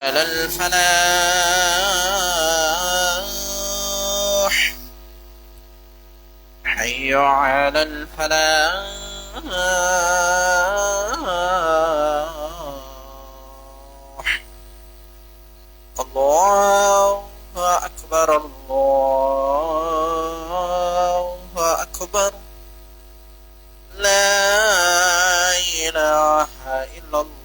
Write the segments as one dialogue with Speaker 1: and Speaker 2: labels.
Speaker 1: على الفلاح. حي على الفلاح. الله أكبر، الله أكبر، لا إله إلا الله.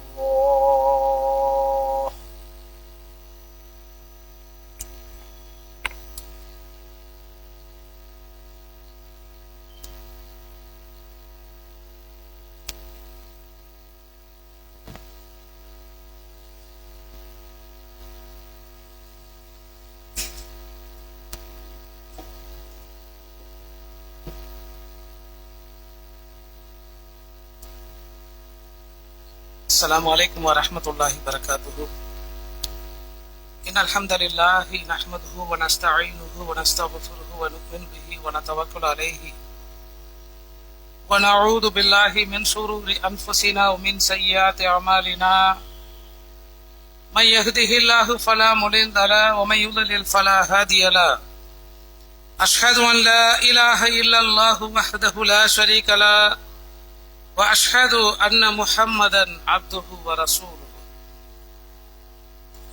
Speaker 2: السلام عليكم ورحمة الله وبركاته. إن الحمد لله نحمده ونستعينه ونستغفره ونؤمن به ونتوكل عليه ونعوذ بالله من شرور أنفسنا ومن سيئات أعمالنا. من يهده الله فلا مضل له ومن يضلل فلا هادي له. أشهد أن لا إله إلا الله وحده لا شريك له وأشهد أن محمدا عبده ورسوله.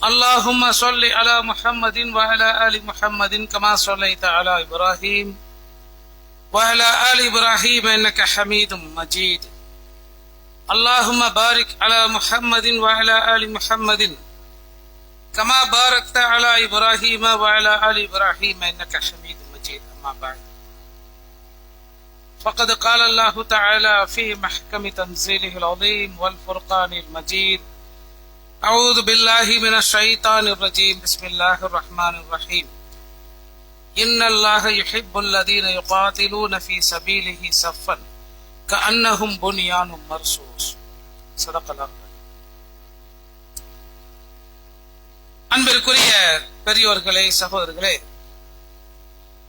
Speaker 2: اللهم صل على محمد وعلى آل محمد كما صليت على إبراهيم وعلى آل إبراهيم إنك حميد مجيد. اللهم بارك على محمد وعلى آل محمد كما باركت على إبراهيم وعلى آل إبراهيم إنك حميد مجيد. أما بعد، فقد قال الله تعالى في محكم تنزيله العظيم والفرقان المجيد: أعوذ بالله من الشيطان الرجيم، بسم الله الرحمن الرحيم. إن الله يحب الذين يقاتلون في سبيله صفا كأنهم بنيان مرصوص. صدق الله. அன்பிற்குரிய பெரியோர்களே, சகோதரர்களே,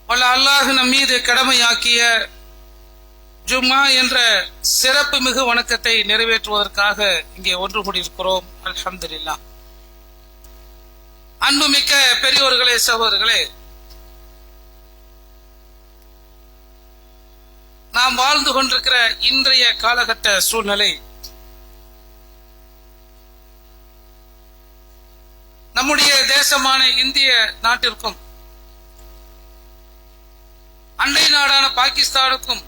Speaker 2: வல்ல அல்லாஹ் நம் மீது கடமையாக்கிய ஜும்மா என்ற சிறப்பு மிகு வணக்கத்தை நிறைவேற்றுவதற்காக இங்கே ஒன்று கூடியிருக்கிறோம். அல்ஹம்துலில்லாஹ். அன்புமிக்க பெரியோர்களே, சகோதரர்களே, நாம் வாழ்ந்து கொண்டிருக்கிற இன்றைய காலகட்ட சூழ்நிலை நம்முடைய தேசமான இந்திய நாட்டிற்கும் அண்டை நாடான பாகிஸ்தானுக்கும்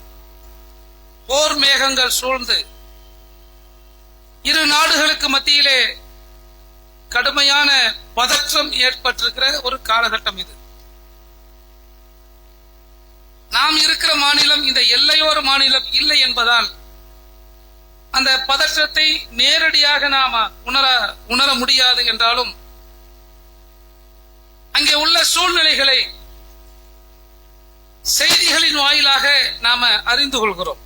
Speaker 2: போர் மேகங்கள் சூழ்ந்து இரு நாடுகளுக்கு மத்தியிலே கடுமையான பதற்றம் ஏற்பட்டிருக்கிற ஒரு காலகட்டம் இது. நாம் இருக்கிற மாநிலம் இந்த எல்லையோர மாநிலம் இல்லை என்பதால் அந்த பதற்றத்தை நேரடியாக நாம உணர முடியாது என்றாலும் அங்கே உள்ள சூழ்நிலைகளை செய்திகளின் வாயிலாக நாம அறிந்து கொள்கிறோம்.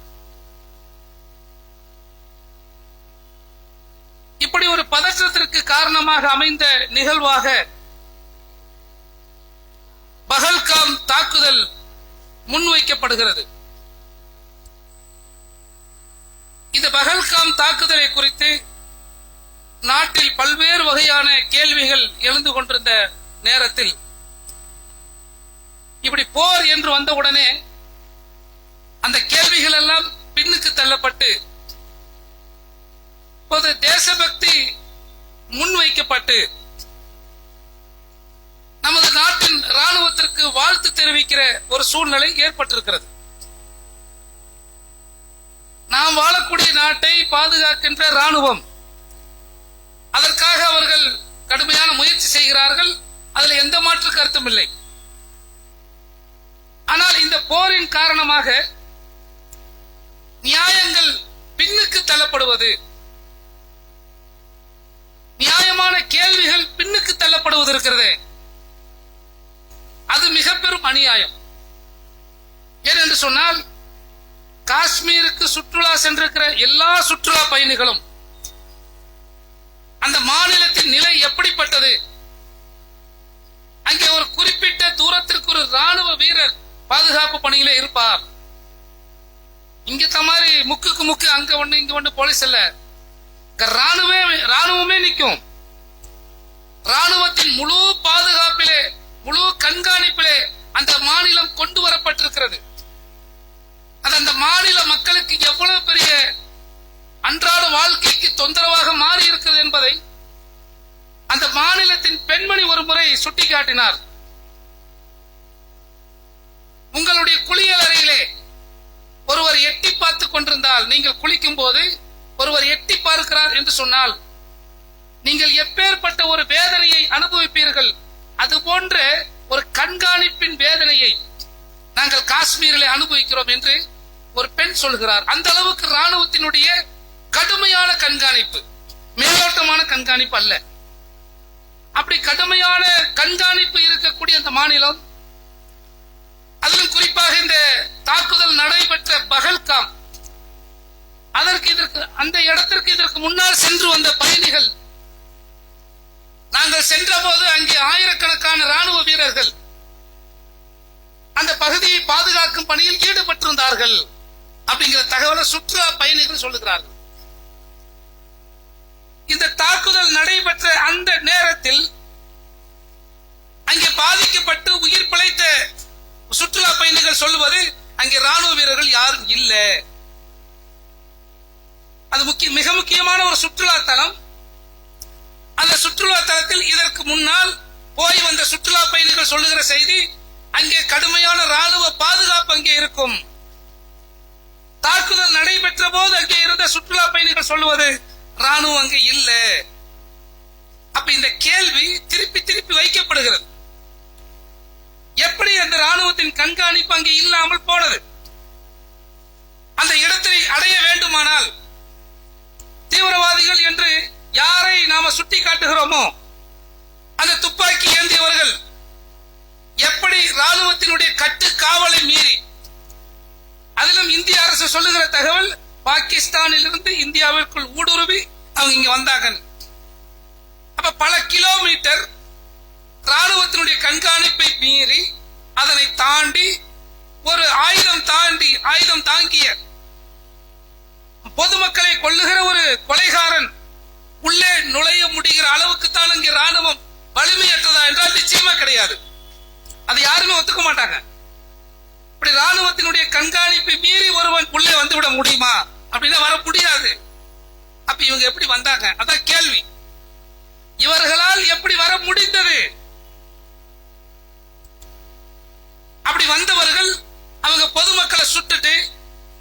Speaker 2: இப்படி ஒரு பதற்றத்திற்கு காரணமாக அமைந்த நிகழ்வாக பஹல்காம் தாக்குதல் முன்வைக்கப்படுகிறது. இந்த பஹல்காம் தாக்குதலை குறித்து நாட்டில் பல்வேறு வகையான கேள்விகள் எழுந்து கொண்டிருந்த நேரத்தில் இப்படி போர் என்று வந்தவுடனே அந்த கேள்விகள் எல்லாம் பின்னுக்கு தள்ளப்பட்டு இப்போது தேசபக்தி முன்வைக்கப்பட்டு நமது நாட்டின் ராணுவத்திற்கு வாழ்த்து தெரிவிக்கிற ஒரு சூழ்நிலை ஏற்பட்டிருக்கிறது. நாம் வாழக்கூடிய நாட்டை பாதுகாக்கின்ற ராணுவம், அதற்காக அவர்கள் கடுமையான முயற்சி செய்கிறார்கள். அதில் எந்த மாற்று கருத்தும் இல்லை. ஆனால் இந்த போரின் காரணமாக நியாயங்கள் பின்னுக்கு தள்ளப்படுவது, நியாயமான கேள்விகள் பின்னுக்கு தள்ளப்படுவது இருக்கிறதே, அது மிக பெரும் அநியாயம். ஏனென்று சொன்னால், காஷ்மீருக்கு சுற்றுலா சென்றிருக்கிற எல்லா சுற்றுலா பயணிகளும் அந்த மாநிலத்தின் நிலை எப்படிப்பட்டது, அங்கே ஒரு குறிப்பிட்ட தூரத்திற்கு ஒரு ராணுவ வீரர் பாதுகாப்பு பணியில இருப்பார். இங்க மாதிரி முக்குக்கு முக்கு அங்க ஒண்ணு இங்க ஒண்ணு போலீஸ் இல்ல, ராணுவமே நிக்கும். ராணுவத்தின் முழு பாதுகாப்பிலே, முழு கண்காணிப்பிலே அந்த மாநிலம் கொண்டு வரப்பட்டிருக்கிறது. அது அந்த மாநில மக்களுக்கு எவ்வளவு பெரிய அன்றாட வாழ்க்கைக்கு தொந்தரவாக மாறி இருக்கிறது என்பதை அந்த மாநிலத்தின் பெண்மணி ஒரு முறை சுட்டிக்காட்டினார். உங்களுடைய குளியல் அறையிலே ஒருவர் எட்டி பார்த்துக் கொண்டிருந்தால், நீங்கள் குளிக்கும் போது ஒருவர் எட்டி பார்க்கிறார் என்று சொன்னால் நீங்கள் எப்பேற்பட்ட ஒரு வேதனையை அனுபவிப்பீர்கள். அது போன்ற ஒரு கண்காணிப்பின் வேதனையை நாங்கள் காஷ்மீரிலே அனுபவிக்கிறோம் என்று ஒரு பெண் சொல்கிறார். அந்த அளவுக்கு ராணுவத்தினுடைய கடுமையான கண்காணிப்பு, மேலோட்டமான கண்காணிப்பு அல்ல. அப்படி கடுமையான கண்காணிப்பு இருக்கக்கூடிய அந்த மாநிலம், அதிலும் குறிப்பாக இந்த தாக்குதல் நடைபெற்ற பகல்காம், அந்த இடத்திற்கு இதற்கு முன்னால் சென்று வந்த பயணிகள், நாங்கள் சென்ற போது அங்கே ஆயிரக்கணக்கான ராணுவ வீரர்கள் அந்த பகுதியை பாதுகாக்கும் பணியில் ஈடுபட்டிருந்தார்கள் அப்படிங்கிற தகவலை சுற்றுலா பயணிகள் சொல்லுகிறார்கள். இந்த தாக்குதல் நடைபெற்ற அந்த நேரத்தில் அங்கே பாதிக்கப்பட்டு உயிர் பிழைத்த சுற்றுலா பயணிகள் சொல்லுவது, அங்கே ராணுவ வீரர்கள் யாரும் இல்லை. அது மிக முக்கியமான ஒரு சுற்றுலா தலம். அந்த சுற்றுலா தலத்தில் இதற்கு முன்னால் போய் வந்த சுற்றுலா பயணிகள் சொல்லுகிற செய்தி, அங்கே கடுமையான ராணுவ பாதுகாப்பு அங்கே இருக்கும். தாக்குதல் நடைபெற்ற போது அங்கே இருந்த சுற்றுலா பயணிகள் சொல்லுவது, ராணுவம் அங்கே இல்ல. அப்ப இந்த கேள்வி திருப்பி திருப்பி வைக்கப்படுகிறது. எப்படி அந்த ராணுவத்தின் கண்காணிப்பு அங்கே இல்லாமல் போனது? அந்த இடத்தை அடைய வேண்டுமானால் தீவிரவாதிகள் என்று யாரை நாம சுட்டி காட்டுகிறோமோ அந்த துப்பாக்கி ஏந்தியவர்கள் எப்படி ராணுவத்தினுடைய கட்டு காவலை மீறி, அதிலும் இந்திய அரசு சொல்லுகிற தகவல், பாகிஸ்தானில் இருந்து இந்தியாவிற்குள் ஊடுருவி அவங்க இங்க வந்தாங்க. அப்ப பல கிலோமீட்டர் ராணுவத்தினுடைய கண்காணிப்பை மீறி, அதனை தாண்டி ஒரு ஆயுதம் தாங்கிய பொதுமக்களை கொல்லுகிற ஒரு கொலைகாரன் உள்ளே நுழைய முடிகிற அளவுக்கு தான் இங்கே ராணுவம் வலிமையற்றதா என்றால் நிச்சயமா கிடையாது. அதை யாருமே ஒத்துக்க மாட்டாங்க. இப்படி ராணுவத்தினுடைய கண்காணிப்பை மீறி ஒருவன் உள்ளே வந்துவிட முடியுமா? அப்படின்னா வர முடியாது. அப்ப இவங்க எப்படி வந்தாங்க? அதான் கேள்வி. இவர்களால் எப்படி வர முடிந்தது? அப்படி வந்தவர்கள் அவங்க பொதுமக்களை சுட்டுட்டு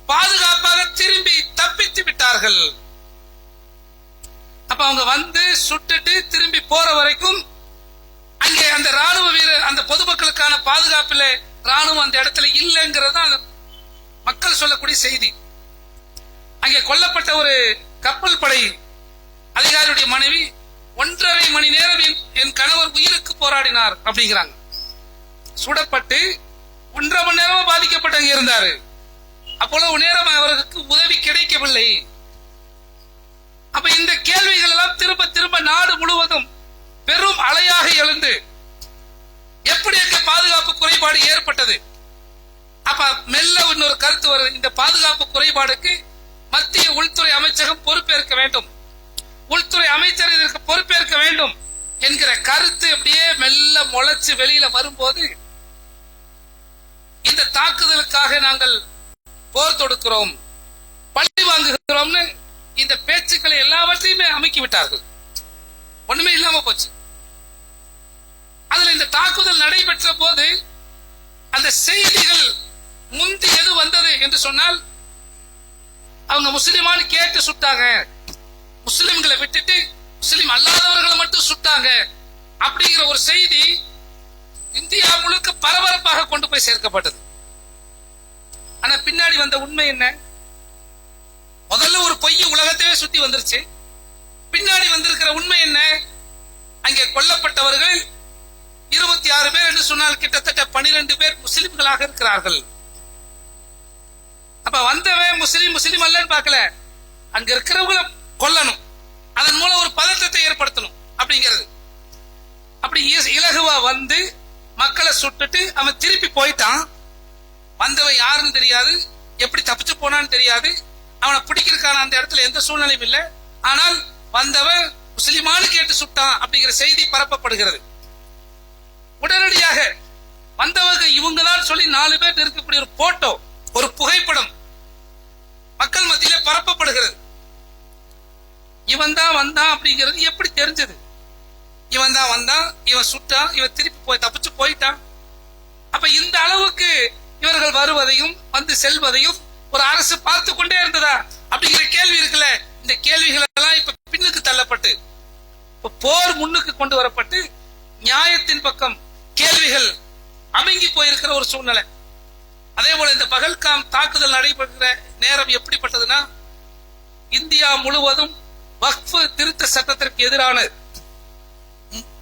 Speaker 2: பாதுகாப்பாக திரும்பி தப்பித்து விட்டார்கள். அப்ப அவங்க வந்து சுட்டுட்டு திரும்பி போற வரைக்கும் அங்கே அந்த ராணுவ வீரர், அந்த பொதுமக்களுக்கான பாதுகாப்பில் ராணுவம் அந்த இடத்துல இல்லைங்கிறது அந்த மக்கள் சொல்லக்கூடிய செய்தி. அங்கே கொல்லப்பட்ட ஒரு கப்பல் படை அதிகாரியுடைய மனைவி 1.5 மணி நேரம் என் கணவர் உயிருக்கு போராடினார் அப்படிங்கிறாங்க. சுடப்பட்டு 1.5 மணி நேரம் பாதிக்கப்பட்டு அங்கே இருந்தாரு. அவ்வளவு நேரம் அவருக்கு உதவி கிடைக்கவில்லை. அப்ப இந்த கேள்விகள் எல்லாம் திரும்ப திரும்ப நாடு முழுவதும் பெரும் அலையாக எழுந்து எப்படி அங்கே பாதுகாப்பு குறைபாடு ஏற்பட்டது? அப்ப மெல்ல இன்னொரு கருத்து வருது. இந்த பாதுகாப்பு குறைபாடுக்கு மத்திய உள்துறை அமைச்சகம் பொறுப்பேற்க வேண்டும், உள்துறை அமைச்சர் இதற்கு பொறுப்பேற்க வேண்டும் என்கிற கருத்து அப்படியே மெல்ல முளைச்சு வெளியில வரும்போது, இந்த தாக்குதலுக்காக நாங்கள் போர் தொடுக்கிறோம், பழி வாங்குகிறோம்னு இந்த பேச்சுக்களை எல்லாவற்றையுமே அமைக்கி விட்டார்கள். ஒண்ணுமே இல்லாம போச்சு. அதுல இந்த தாக்குதல் நடைபெற்ற போது அந்த செய்திகள் முந்தி எது வந்தது என்று சொன்னால், அவங்க முஸ்லிமான்னு கேட்டு சுட்டாங்க, முஸ்லிம்களை விட்டுட்டு முஸ்லிம் அல்லாதவர்களை மட்டும் சுட்டாங்க அப்படிங்கிற ஒரு செய்தி இந்தியா முழுக்க பரபரப்பாக கொண்டு போய் சேர்க்கப்பட்டது. ஆனா பின்னாடி வந்த உண்மை என்ன? முதல்ல ஒரு பொய் உலகத்தையே சுத்தி வந்துருச்சு. பின்னாடி வந்திருக்கிற உண்மை என்ன? அங்கே கொல்லப்பட்டவர்கள் 26 பேர் என்று சொன்னால் கிட்டத்தட்ட 12 பேர் முஸ்லிம்களாக இருக்கிறார்கள். அப்ப வந்தவன் முஸ்லிம் அல்லன்னு பார்க்கல, அங்க இருக்கிறவங்களை கொல்லணும், அதன் மூலம் ஒரு பதற்றத்தை ஏற்படுத்தணும் அப்படிங்கிறது. அப்படி இலகுவா வந்து மக்களை சுட்டுட்டு அவன் திருப்பி போயிட்டான். வந்தவன் யாருன்னு தெரியாது, எப்படி தப்பிச்சு போனான்னு தெரியாது, அவனை பிடிக்கிறதுக்கான அந்த இடத்துல எந்த சூழ்நிலையும் இல்லை. ஆனால் வந்தவன் முஸ்லிமானு கேட்டு சுட்டான் அப்படிங்கிற செய்தி பரப்பப்படுகிறது. உடனடியாக வந்தவங்க இவங்க தான் சொல்லி 4 பேர் இருக்கக்கூடிய ஒரு போட்டோ, ஒரு புகைப்படம் மக்கள் மத்தியில பரப்பப்படுகிறது. இவன் தான் வந்தான் அப்படிங்கிறது எப்படி தெரிஞ்சது? இவன் தான் வந்தான், இவன் சுட்டான், இவன் திருப்பி போய் தப்பிச்சு போயிட்டான். அப்ப இந்த அளவுக்கு இவர்கள் வருவதையும் வந்து செல்வதையும் ஒரு அரசு பார்த்து கொண்டே இருந்ததா அப்படிங்கிற கேள்வி இருக்குல்ல. இந்த கேள்விகள் எல்லாம் இப்ப பின்னுக்கு தள்ளப்பட்டு போர் முன்னுக்கு கொண்டு வரப்பட்டு நியாயத்தின் பக்கம் கேள்விகள் அமுங்கி போயிருக்கிற ஒரு சூழ்நிலை. அதே போல இந்த பகல்காம் தாக்குதல் நடைபெறுகிற நேரம் எப்படிப்பட்டதுன்னா, இந்தியா முழுவதும் வக்ஃப் திருத்த சட்டத்திற்கு எதிரான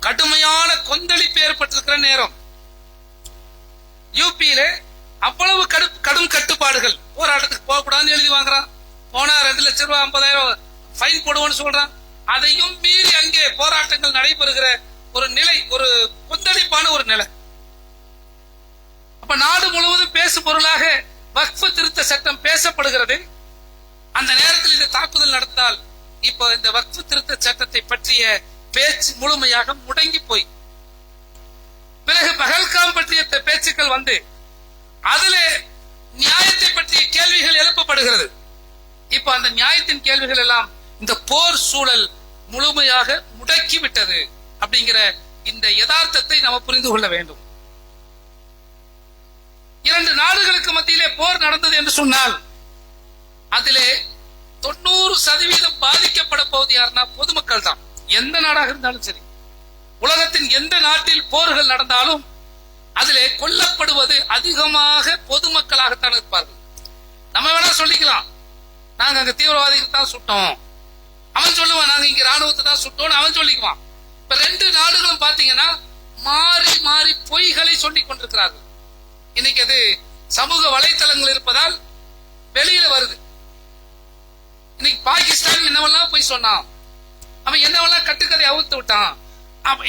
Speaker 2: கடுமையான கொந்தளிப்பு ஏற்பட்டிருக்கிற நேரம். யூபியில அவ்வளவு கடும் கட்டுப்பாடுகள், போராட்டத்துக்கு போகக்கூடாதுன்னு எழுதி வாங்குறான், போனா 2 லட்சம் ரூபாய் 50,000 ஃபைன் போடுவோம்னு சொல்றான். அதையும் மீறி அங்கே போராட்டங்கள் நடைபெறுகிற ஒரு நிலை, ஒரு கொந்தளிப்பான ஒரு நிலை. அப்ப நாடு முழுவதும் பேசு பொருளாக வக்ஃப் திருத்த சட்டம் பேசப்படுகிறது. அந்த நேரத்தில் இந்த தாக்குதல் நடந்தால் இப்ப இந்த வக்ஃப் திருத்த சட்டத்தை பற்றிய பேச்சு முழுமையாக முடங்கி போய், பிறகு பகல்காம் பற்றிய பேச்சுக்கள் வந்து அதுல நியாயத்தை பற்றிய கேள்விகள் எழுப்பப்படுகிறது. இப்ப அந்த நியாயத்தின் கேள்விகள் எல்லாம் இந்த போர் சூழல் முழுமையாக முடக்கி விட்டது அப்படிங்கிற இந்த யதார்த்தத்தை நாம் புரிந்து கொள்ள வேண்டும். 2 நாடுகளுக்கு மத்தியிலே போர் நடந்தது என்று சொன்னால் அதிலே 90% பாதிக்கப்பட போவது யாருன்னா பொதுமக்கள் தான். எந்த நாடாக இருந்தாலும் சரி, உலகத்தின் எந்த நாட்டில் போர்கள் நடந்தாலும் அதிலே கொல்லப்படுவது அதிகமாக பொதுமக்களாகத்தான் இருப்பார்கள். நம்ம வேணா சொல்லிக்கலாம், நாங்க அங்க தீவிரவாதிகள் தான் சுட்டோம், அவன் சொல்லுவான் நாங்க இங்க ராணுவத்தை தான் சுட்டோம், அவன் சொல்லிக்குவான். இப்ப 2 நாடுகளும் பாத்தீங்கன்னா மாறி மாறி பொய்களை சொல்லிக் கொண்டிருக்கிறார்கள். இன்னைக்கு அது சமூக வலைத்தளங்கள் இருப்பதால் வெளியில வருது. இன்னைக்கு பாகிஸ்தான் என்னவெல்லாம் போய் சொன்னான், அவன் என்னவெல்லாம் கட்டுக்கதை அவுத்து விட்டான்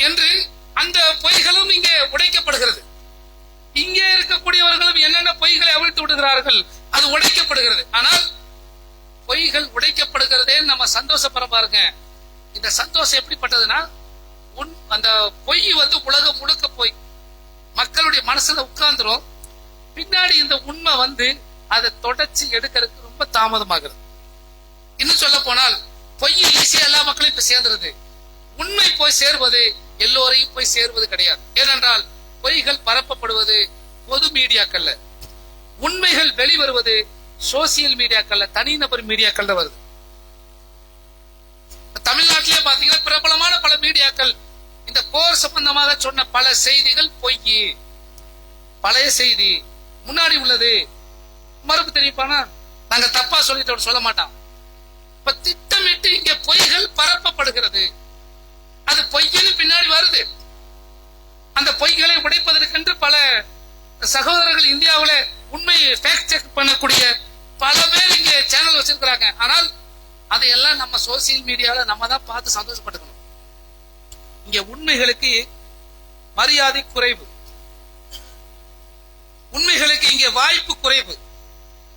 Speaker 2: என்று அந்த பொய்களும் இங்கே உடைக்கப்படுகிறது. இங்கே இருக்கக்கூடியவர்களும் என்னென்ன பொய்களை அவிழ்த்து விடுகிறார்கள், அது உடைக்கப்படுகிறது. ஆனால் பொய்கள் உடைக்கப்படுகிறதே நம்ம சந்தோஷப்பட பாருங்க. இந்த சந்தோஷம் எப்படிப்பட்டதுன்னா, அந்த பொய் வந்து உலகம் முழுக்க போய் மக்களுடைய மனசுல உட்கார்ந்துரும். பின்னாடி இந்த உண்மை வந்து அதை தொடர்ச்சி எடுக்கிறதுக்கு ரொம்ப தாமதமாகிறது. இன்னும் சொல்ல போனால் பொய் ஈஸியா எல்லா மக்களையும் இப்ப சேர்ந்துருது. உண்மை போய் சேர்வது எல்லோரையும் போய் சேர்வது கிடையாது. ஏனென்றால் பொய்கள் பரப்பப்படுவது பொது மீடியாக்கள்ல, உண்மைகள் வெளிவருவது சோசியல் மீடியாக்கள்ல, தனிநபர் மீடியாக்கள்ல வருது. தமிழ்நாட்டிலே பாத்தீங்கன்னா பிரபலமான பல மீடியாக்கள் இந்த போர் சம்பந்தமாக சொன்ன பல செய்திகள் பொய், பழைய செய்தி, முன்னாடி உள்ளது. மறுப்பு தெரிவிப்பானா, நாங்க தப்பா சொல்லிட்டு சொல்ல மாட்டான். இப்ப திட்டமிட்டு இங்க பொய்கள் பரப்பப்படுகிறது. அது பொய்யின்னு பின்னாடி வருது. அந்த பொய்களை உடைப்பதற்கென்று பல சகோதரர்கள் இந்தியாவில் உண்மை ஃபேக்ட் செக் பண்ணக்கூடிய பல பேர் இங்க சேனல் வச்சிருக்கிறாங்க. ஆனால் அதையெல்லாம் நம்ம சோசியல் மீடியால நம்ம தான் பார்த்து சந்தோஷப்பட்டுக்கணும். இங்க உண்மைகளுக்கு மரியாதை குறைவு, உண்மைகளுக்கு இங்கே வாய்ப்பு குறைவு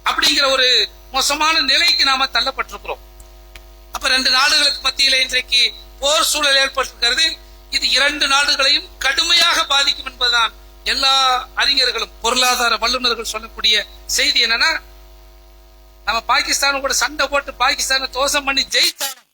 Speaker 2: அப்படிங்கிற ஒரு மோசமான நிலைக்கு நாம தள்ளப்பட்டிருக்கிறோம். அப்ப 2 நாடுகளுக்கு மத்தியில இன்றைக்கு போர் சூழல் ஏற்பட்டிருக்கிறது. இது 2 நாடுகளையும் கடுமையாக பாதிக்கும் என்பதுதான் எல்லா அறிஞர்களும் பொருளாதார வல்லுநர்கள் சொல்லக்கூடிய செய்தி. என்னன்னா, நம்ம பாகிஸ்தானு கூட சண்டை போட்டு பாகிஸ்தானை தோசம் பண்ணி ஜெயித்தாலும்